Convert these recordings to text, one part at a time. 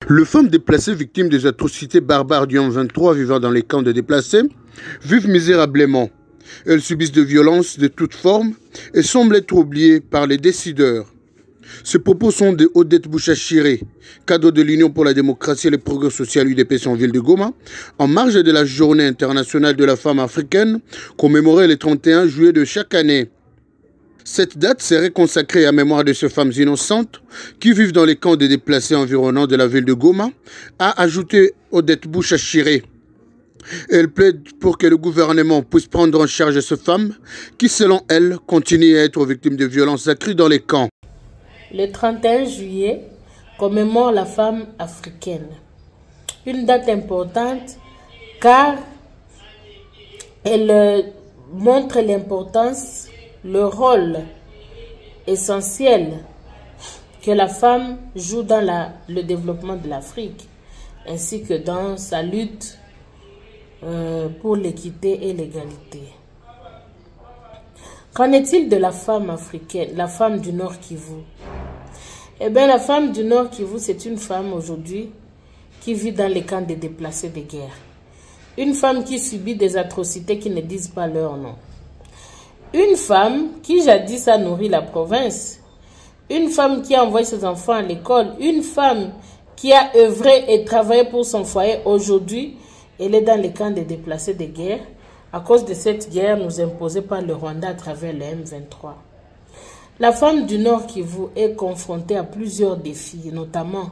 Les femmes déplacées victimes des atrocités barbares du M23 vivant dans les camps de déplacés vivent misérablement. Elles subissent des violences de toutes formes et semblent être oubliées par les décideurs. Ces propos sont de Odette Bouchachiré, cadeau de l'Union pour la démocratie et le progrès social UDPS en ville de Goma, en marge de la Journée internationale de la femme africaine, commémorée le 31 juillet de chaque année. Cette date serait consacrée à mémoire de ces femmes innocentes qui vivent dans les camps de déplacés environnants de la ville de Goma, a ajouté Odette Bouchachiré. Elle plaide pour que le gouvernement puisse prendre en charge ces femmes qui, selon elle, continuent à être victimes de violences accrues dans les camps. Le 31 juillet commémore la femme africaine. Une date importante car elle montre l'importance, le rôle essentiel que la femme joue dans le développement de l'Afrique, ainsi que dans sa lutte pour l'équité et l'égalité. Qu'en est-il de la femme africaine, la femme du Nord Kivu? Eh bien, la femme du Nord Kivu, c'est une femme aujourd'hui qui vit dans les camps des déplacés de guerre. Une femme qui subit des atrocités qui ne disent pas leur nom. Une femme qui jadis a nourri la province. Une femme qui a envoyé ses enfants à l'école. Une femme qui a œuvré et travaillé pour son foyer. Aujourd'hui, elle est dans les camps des déplacés de guerre à cause de cette guerre nous imposée par le Rwanda à travers le M23. La femme du Nord Kivu est confrontée à plusieurs défis, notamment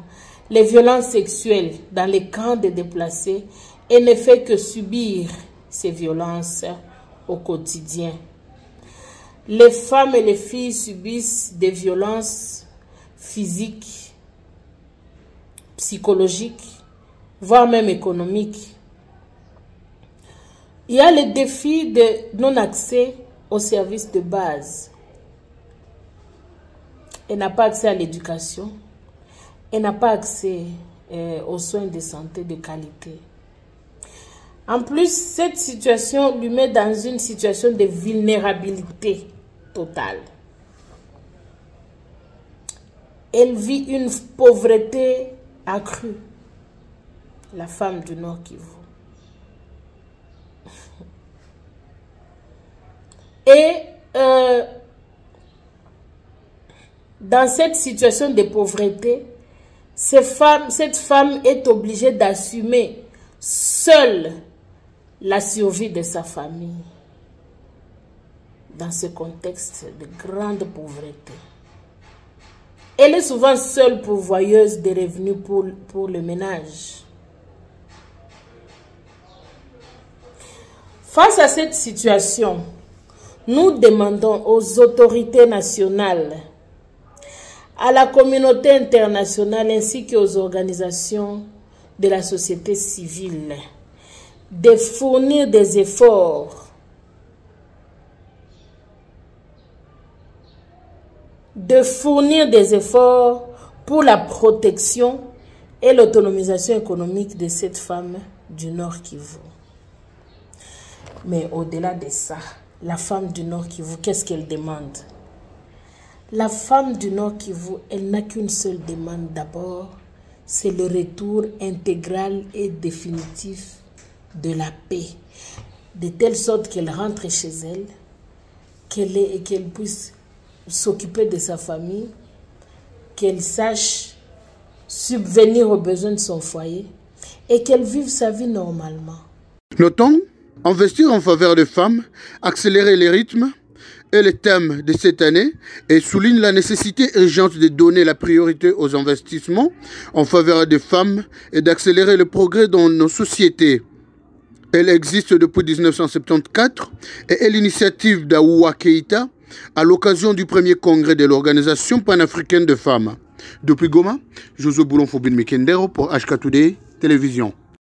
les violences sexuelles dans les camps des déplacés et ne fait que subir ces violences au quotidien. Les femmes et les filles subissent des violences physiques, psychologiques, voire même économiques. Il y a le défi de non-accès aux services de base. Elle n'a pas accès à l'éducation. Elle n'a pas accès aux soins de santé de qualité. En plus, cette situation lui met dans une situation de vulnérabilité totale. Elle vit une pauvreté accrue. La femme du Nord Kivu. Et dans cette situation de pauvreté, cette femme est obligée d'assumer seule la survie de sa famille dans ce contexte de grande pauvreté. Elle est souvent seule pourvoyeuse des revenus pour le ménage. Face à cette situation, nous demandons aux autorités nationales, à la communauté internationale ainsi qu'aux organisations de la société civile de fournir des efforts pour la protection et l'autonomisation économique de cette femme du Nord Kivu. Mais au-delà de ça, la femme du Nord Kivu, qu'est-ce qu'elle demande? La femme du Nord Kivu, elle n'a qu'une seule demande d'abord, c'est le retour intégral et définitif de la paix, de telle sorte qu'elle rentre chez elle, qu'elle puisse s'occuper de sa famille, qu'elle sache subvenir aux besoins de son foyer et qu'elle vive sa vie normalement. Notons, investir en faveur des femmes, accélérer les rythmes et les thèmes de cette année et souligne la nécessité urgente de donner la priorité aux investissements en faveur des femmes et d'accélérer le progrès dans nos sociétés. Elle existe depuis 1974 et est l'initiative d'Aoua Keïta à l'occasion du premier congrès de l'Organisation panafricaine de femmes. Depuis Goma, Josué Boulon-Fobin Mekendero pour HK Today Télévision.